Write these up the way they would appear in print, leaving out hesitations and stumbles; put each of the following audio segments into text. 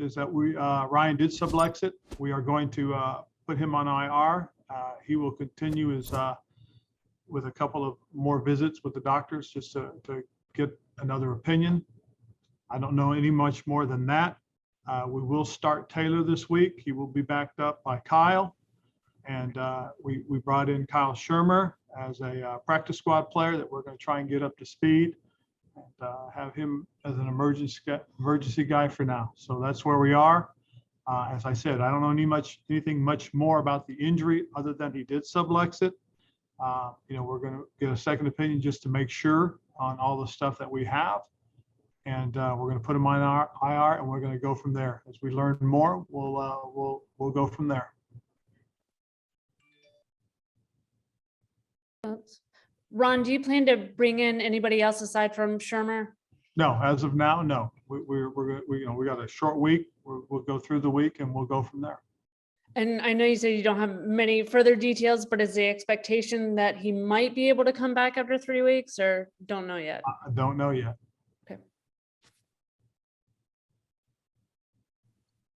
is that Ryan did sublux it. We are going to put him on IR. He will continue his with a couple of more visits with the doctors just to get another opinion. I don't know any much more than that. We will start Taylor this week. He will be backed up by Kyle. And we brought in Kyle Shermer as a practice squad player that we're going to try and get up to speed and have him as an emergency guy for now. So that's where we are. As I said, I don't know anything much more about the injury other than he did sublux it. We're going to get a second opinion just to make sure on all the stuff that we have. And we're going to put him on our IR, and we're going to go from there. As we learn more, we'll go from there. Ron, do you plan to bring in anybody else aside from Shermer? No, as of now, no. We got a short week. We'll go through the week and we'll go from there. And I know you said you don't have many further details, but is the expectation that he might be able to come back after 3 weeks, or don't know yet? I don't know yet. Okay.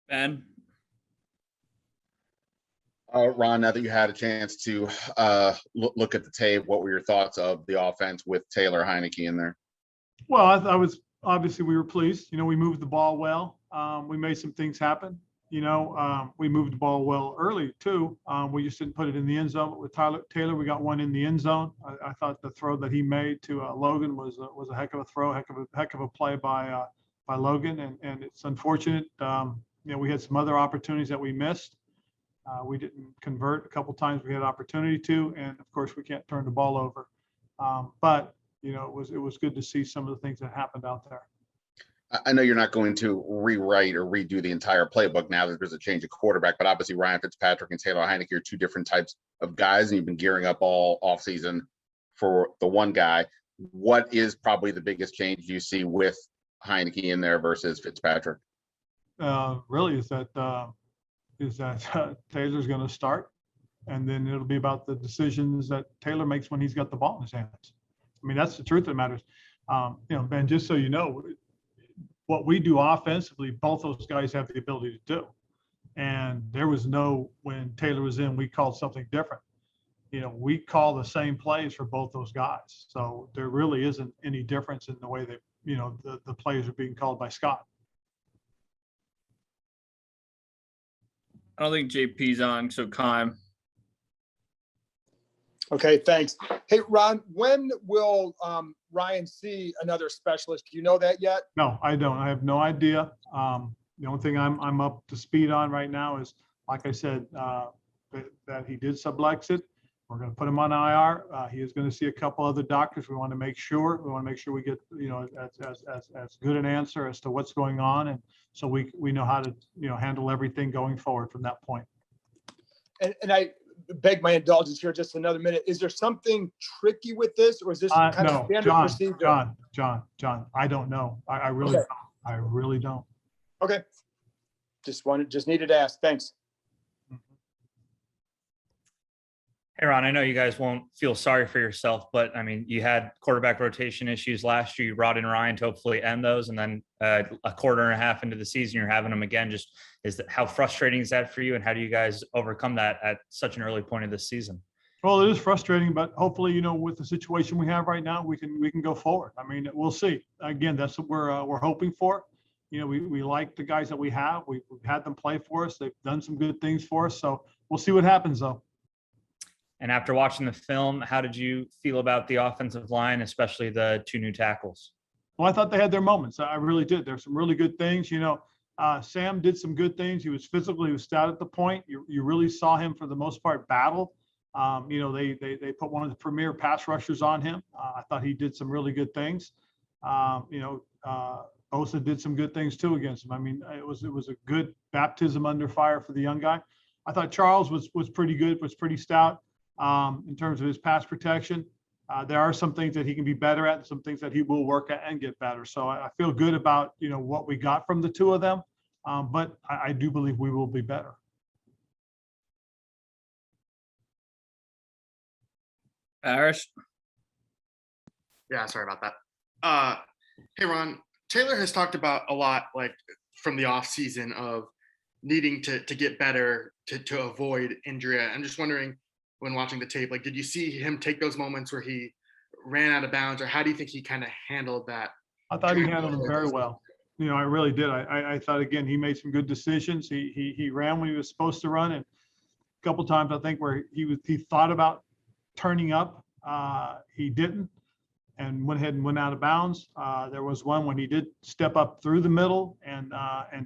Ben? Ron, now that you had a chance to look at the tape, what were your thoughts of the offense with Taylor Heinicke in there? Well, I was obviously we were pleased. We moved the ball well. We made some things happen. We moved the ball well early too. We just didn't put it in the end zone. But with Taylor, we got one in the end zone. I thought the throw that he made to Logan was a heck of a throw, heck of a play by Logan, and it's unfortunate. We had some other opportunities that we missed. We didn't convert a couple times. We had opportunity to, and of course we can't turn the ball over. But it was good to see some of the things that happened out there. I know you're not going to rewrite or redo the entire playbook now that there's a change of quarterback, but obviously Ryan Fitzpatrick and Taylor Heinicke are two different types of guys, and you've been gearing up all offseason for the one guy. What is probably the biggest change you see with Heinicke in there versus Fitzpatrick? Really is that Taylor's going to start, and then it'll be about the decisions that Taylor makes when he's got the ball in his hands. I mean, that's the truth that matters. Ben, just so you know, what we do offensively, both those guys have the ability to do. And there was when Taylor was in, we called something different. We call the same plays for both those guys. So there really isn't any difference in the way that, the plays are being called by Scott. I don't think JP's on, so Kime. Okay, thanks. Hey, Ron, when will Ryan see another specialist? Do you know that yet? No, I don't. I have no idea. The only thing I'm up to speed on right now is, like I said, that he did sublux it. We're going to put him on IR. He is going to see a couple other doctors. We want to make sure we get as good an answer as to what's going on, and so we know how to handle everything going forward from that point. And I beg my indulgence here just another minute. Is there something tricky with this, or is this kind of standard procedure? John, I don't know. I really Okay. don't. I really don't. Okay. Just needed to ask. Thanks. Hey, Ron, I know you guys won't feel sorry for yourself, but I mean, you had quarterback rotation issues last year. You brought in Ryan to hopefully end those. And then a quarter and a half into the season, you're having them again. How frustrating is that for you? And how do you guys overcome that at such an early point of this season? Well, it is frustrating, but hopefully, with the situation we have right now, we can go forward. I mean, we'll see. Again, that's what we're hoping for. We like the guys that we have. We've had them play for us. They've done some good things for us. So we'll see what happens, though. And after watching the film, how did you feel about the offensive line, especially the two new tackles? Well, I thought they had their moments. I really did. There's some really good things. Sam did some good things. He was physical. He was stout at the point. You really saw him, for the most part, battle. They put one of the premier pass rushers on him. I thought he did some really good things. Bosa did some good things too against him. I mean, it was a good baptism under fire for the young guy. I thought Charles was pretty good, was pretty stout in terms of his pass protection. There are some things that he can be better at, and some things that he will work at and get better. So I feel good about what we got from the two of them, but I do believe we will be better. Parrish? Yeah, sorry about that. Hey, Ron, Taylor has talked about a lot, like from the off season of needing to get better to avoid injury. I'm just wondering, when watching the tape, like, did you see him take those moments where he ran out of bounds, or how do you think he kind of handled that? I thought he handled them very well. You know, I really did. I thought, again, he made some good decisions. He ran when he was supposed to run, and a couple times I think where he thought about turning up, he didn't, and went ahead and went out of bounds. There was one when he did step up through the middle and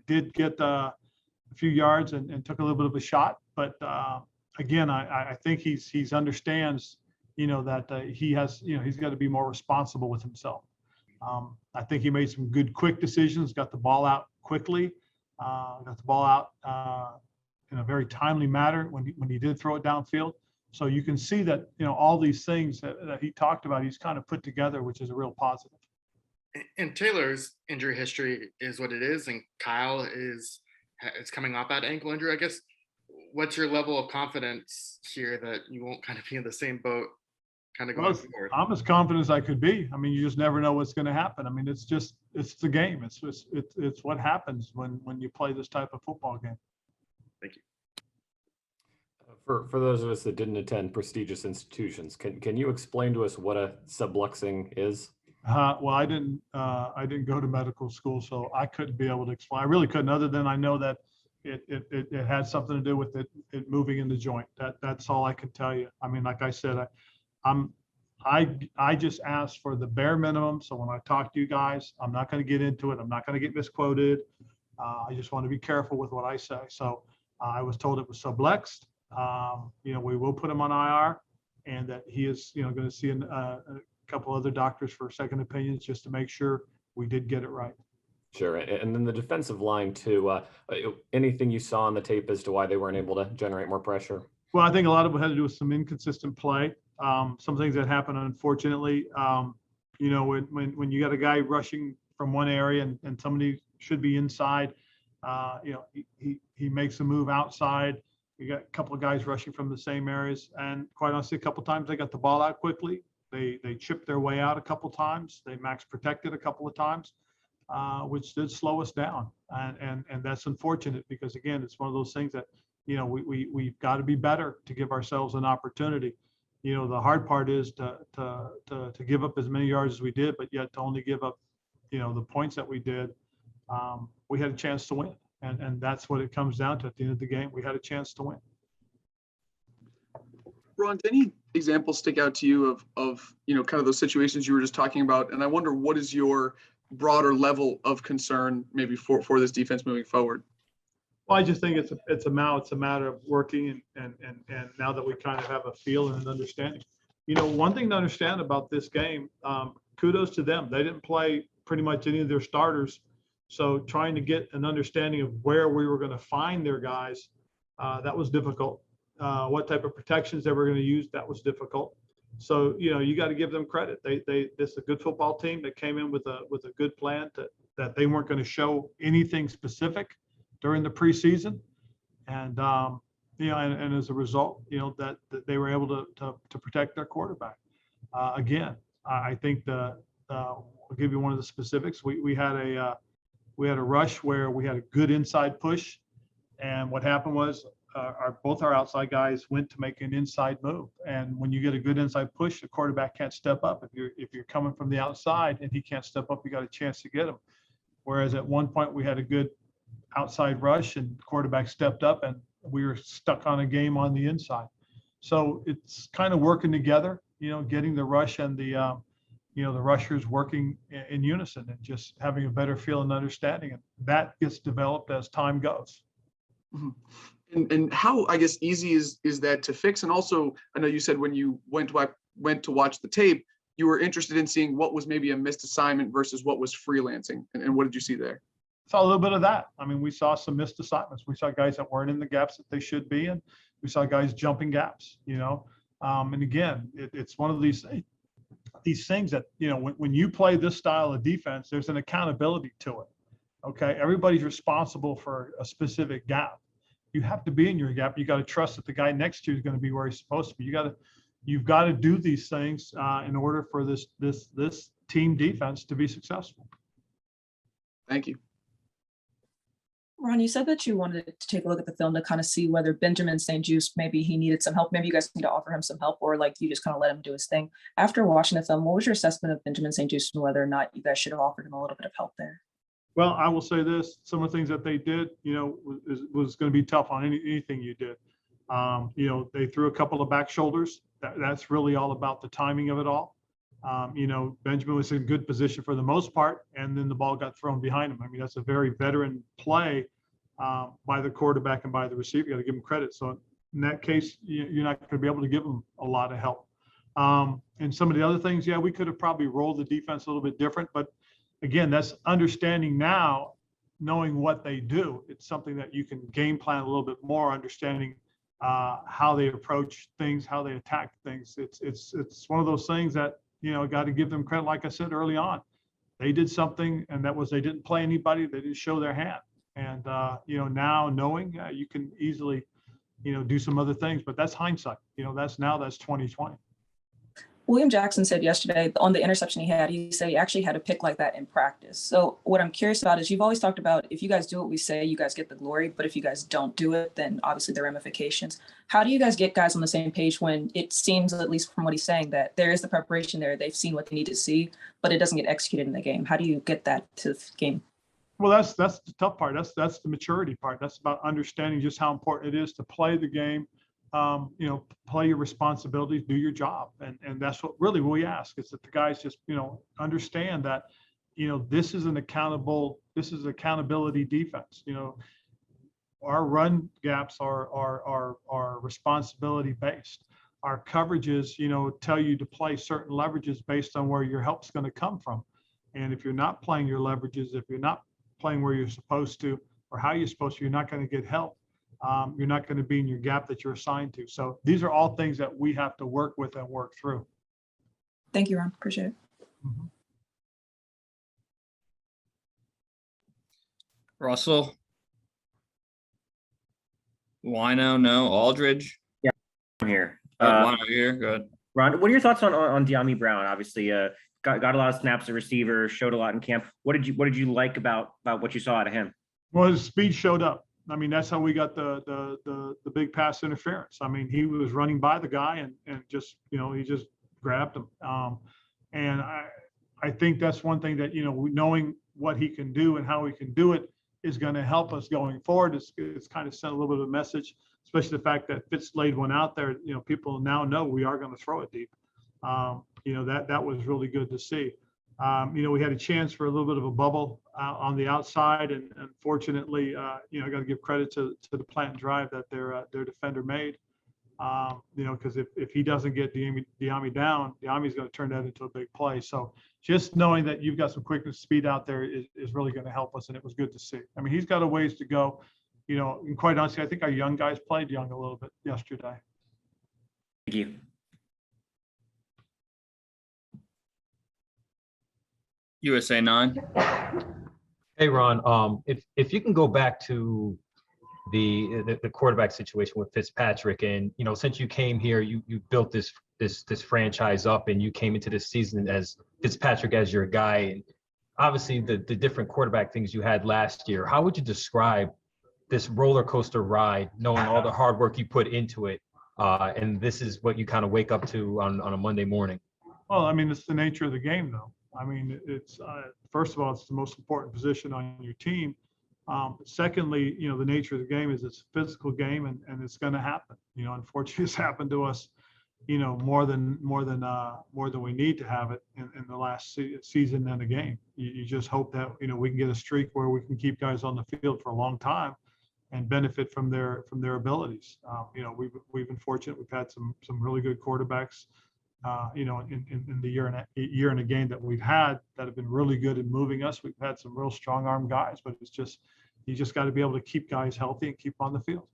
did get a few yards and took a little bit of a shot. But again, I think he's understands, you know, that he has, you know, he's got to be more responsible with himself. I think he made some good quick decisions, got the ball out quickly, got the ball out in a very timely manner when he did throw it downfield. So you can see that, you know, all these things that he talked about, he's kind of put together, which is a real positive. And Taylor's injury history is what it is, and Kyle is coming off that ankle injury. I guess, what's your level of confidence here that you won't kind of be in the same boat kind of going forward? I'm as confident as I could be. I mean, you just never know what's going to happen. I mean, it's the game. It's what happens when you play this type of football game. Thank you. For those of us that didn't attend prestigious institutions, can you explain to us what a subluxing is? Well, I didn't go to medical school, so I couldn't be able to explain. I really couldn't, other than I know that it had something to do with it moving in the joint. That's all I can tell you. I mean, like I said, I just asked for the bare minimum. So when I talk to you guys, I'm not going to get into it. I'm not going to get misquoted. I just want to be careful with what I say. So I was told it was subluxed. You know, we will put him on IR, and that he is, you know, going to see a couple other doctors for second opinions just to make sure we did get it right. Sure. And then the defensive line too, anything you saw on the tape as to why they weren't able to generate more pressure? Well, I think a lot of it had to do with some inconsistent play. Some things that happened, unfortunately, you know, when you got a guy rushing from one area and somebody should be inside, you know, he makes a move outside. You got a couple of guys rushing from the same areas, and quite honestly, a couple of times they got the ball out quickly. They chipped their way out a couple of times. They max protected a couple of times, which did slow us down, and that's unfortunate because, again, it's one of those things that, you know, we've got to be better to give ourselves an opportunity. You know, the hard part is to give up as many yards as we did, but yet to only give up, you know, the points that we did. We had a chance to win, and that's what it comes down to at the end of the game. We had a chance to win. Ron, do any examples stick out to you of you know, kind of those situations you were just talking about? And I wonder, what is your broader level of concern maybe for this defense moving forward? Well, I just think it's a matter of working and now that we kind of have a feel and an understanding. You know, one thing to understand about this game, kudos to them. They didn't play pretty much any of their starters. So trying to get an understanding of where we were going to find their guys, that was difficult. What type of protections they were going to use, that was difficult. So, you know, you got to give them credit. This is a good football team that came in with a good plan that they weren't going to show anything specific during the preseason. And, you know, and as a result, you know, that they were able to protect their quarterback. Again, I think I'll give you one of the specifics. We had a rush where we had a good inside push. And what happened was both our outside guys went to make an inside move. And when you get a good inside push, the quarterback can't step up. If you're coming from the outside and he can't step up, you got a chance to get him. Whereas at one point we had a good outside rush and the quarterback stepped up and we were stuck on a game on the inside. So it's kind of working together, you know, getting the rush and the rushers working in unison and just having a better feel and understanding. And that gets developed as time goes. Mm-hmm. And how, I guess, easy is that to fix? And also, I know you said when you went to watch the tape, you were interested in seeing what was maybe a missed assignment versus what was freelancing. And what did you see there? Saw a little bit of that. I mean, we saw some missed assignments. We saw guys that weren't in the gaps that they should be in. We saw guys jumping gaps, you know. And again, it's one of these things that, you know, when you play this style of defense, there's an accountability to it. Okay, everybody's responsible for a specific gap. You have to be in your gap. You got to trust that the guy next to you is going to be where he's supposed to be. You've got to do these things in order for this team defense to be successful. Thank you. Ron, you said that you wanted to take a look at the film to kind of see whether Benjamin St. Juste, maybe he needed some help. Maybe you guys need to offer him some help, or like you just kind of let him do his thing. After watching the film, what was your assessment of Benjamin St. Juste and whether or not you guys should have offered him a little bit of help there? Well, I will say this, some of the things that they did, was going to be tough on anything you did. They threw a couple of back shoulders. That's really all about the timing of it all. Benjamin was in good position for the most part, and then the ball got thrown behind him. I mean, that's a very veteran play by the quarterback and by the receiver. You got to give him credit. So in that case, you're not going to be able to give him a lot of help. And some of the other things, we could have probably rolled the defense a little bit different, but again, that's understanding now, knowing what they do. It's something that you can game plan a little bit more, understanding how they approach things, how they attack things. It's one of those things that, got to give them credit. Like I said early on, they did something, and that was they didn't play anybody. They didn't show their hand. And, now knowing you can easily, do some other things, but that's hindsight. That's 2020. William Jackson said yesterday on the interception he said he actually had a pick like that in practice. So what I'm curious about is you've always talked about if you guys do what we say, you guys get the glory. But if you guys don't do it, then obviously the ramifications. How do you guys get guys on the same page when it seems, at least from what he's saying, that there is the preparation there, they've seen what they need to see, but it doesn't get executed in the game? How do you get that to the game? Well, that's the tough part. That's the maturity part. That's about understanding just how important it is to play the game. Play your responsibilities, do your job. And that's what really we ask, is that the guys just, understand that, this is accountability defense. Our run gaps are responsibility based. Our coverages, tell you to play certain leverages based on where your help's going to come from. And if you're not playing your leverages, if you're not playing where you're supposed to, or how you're supposed to, you're not going to get help. You're not going to be in your gap that you're assigned to. So these are all things that we have to work with and work through. Thank you, Ron. Appreciate it. Mm-hmm. Russell. Wino, no. Aldridge. Yeah, I'm here. Wino here. Good. Ron, what are your thoughts on De'Ami Brown? Obviously, got a lot of snaps as a receiver, showed a lot in camp. What did you like about what you saw out of him? Well, his speed showed up. I mean, that's how we got the big pass interference. I mean, he was running by the guy and just, he just grabbed him. And I think that's one thing that, knowing what he can do and how he can do it is going to help us going forward. It's kind of sent a little bit of a message, especially the fact that Fitz laid one out there. People now know we are going to throw it deep. That was really good to see. We had a chance for a little bit of a bubble on the outside, and unfortunately, I got to give credit to the plant and drive that their defender made. Because if he doesn't get De'Ami down, De'Ami's going to turn that into a big play. So just knowing that you've got some quickness, speed out there is really going to help us, and it was good to see. I mean, he's got a ways to go. And quite honestly, I think our young guys played young a little bit yesterday. Thank you. USA 9. Hey, Ron, if you can go back to the quarterback situation with Fitzpatrick, and since you came here, you built this franchise up, and you came into this season as Fitzpatrick as your guy, and obviously the different quarterback things you had last year. How would you describe this roller coaster ride, knowing all the hard work you put into it, and this is what you kind of wake up to on a Monday morning? Well, I mean, it's the nature of the game, though. I mean, it's first of all, it's the most important position on your team. Secondly, the nature of the game is it's a physical game, and it's going to happen. Unfortunately, it's happened to us, more than we need to have it in the last season and a game. You just hope that we can get a streak where we can keep guys on the field for a long time and benefit from their abilities. We've been fortunate. We've had some really good quarterbacks. In the year and a game that we've had that have been really good in moving us. We've had some real strong arm guys, but you just got to be able to keep guys healthy and keep on the field.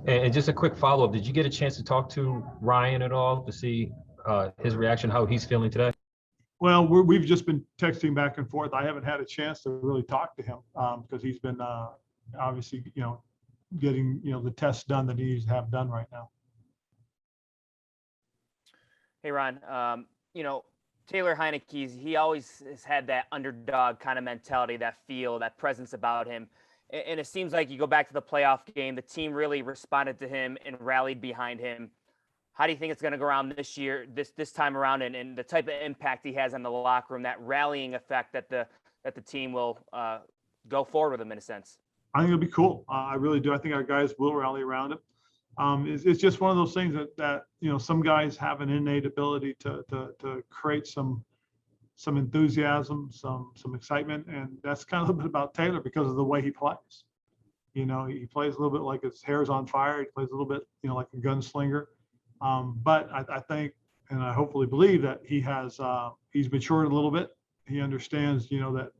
And just a quick follow-up, did you get a chance to talk to Ryan at all to see his reaction, how he's feeling today? Well, we've just been texting back and forth. I haven't had a chance to really talk to him because he's been obviously, getting, the tests done that he needs to have done right now. Hey, Ron, Taylor Heinicke, he always has had that underdog kind of mentality, that feel, that presence about him. and it seems like you go back to the playoff game, the team really responded to him and rallied behind him. How do you think it's going to go around this year, this time around, and the type of impact he has on the locker room, that rallying effect that the team will go forward with him in a sense? I think it'll be cool. I really do. I think our guys will rally around him. It's just one of those things that some guys have an innate ability to create some enthusiasm, some excitement, and that's kind of a little bit about Taylor because of the way he plays. He plays a little bit like his hair's on fire. He plays a little bit like a gunslinger. But I think, and I hopefully believe that he's matured a little bit. He understands that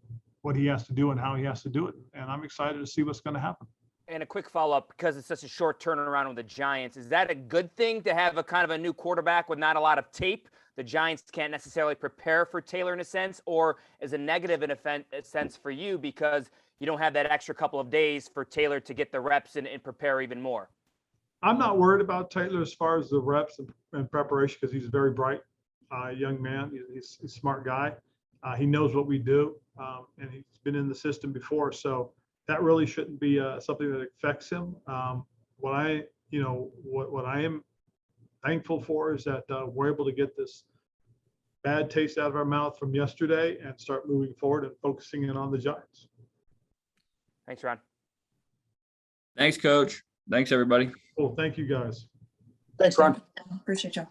what he has to do and how he has to do it. And I'm excited to see what's going to happen. And a quick follow-up, because it's such a short turnaround with the Giants, is that a good thing to have a kind of a new quarterback with not a lot of tape? The Giants can't necessarily prepare for Taylor in a sense, or is a negative in a sense for you because you don't have that extra couple of days for Taylor to get the reps and prepare even more? I'm not worried about Taylor as far as the reps and preparation because he's a very bright young man. He's a smart guy. He knows what we do, and he's been in the system before. So that really shouldn't be something that affects him. What I am thankful for is that we're able to get this bad taste out of our mouth from yesterday and start moving forward and focusing in on the Giants. Thanks, Ron. Thanks, Coach. Thanks, everybody. Cool. Thank you, guys. Thanks, Ron. Appreciate y'all.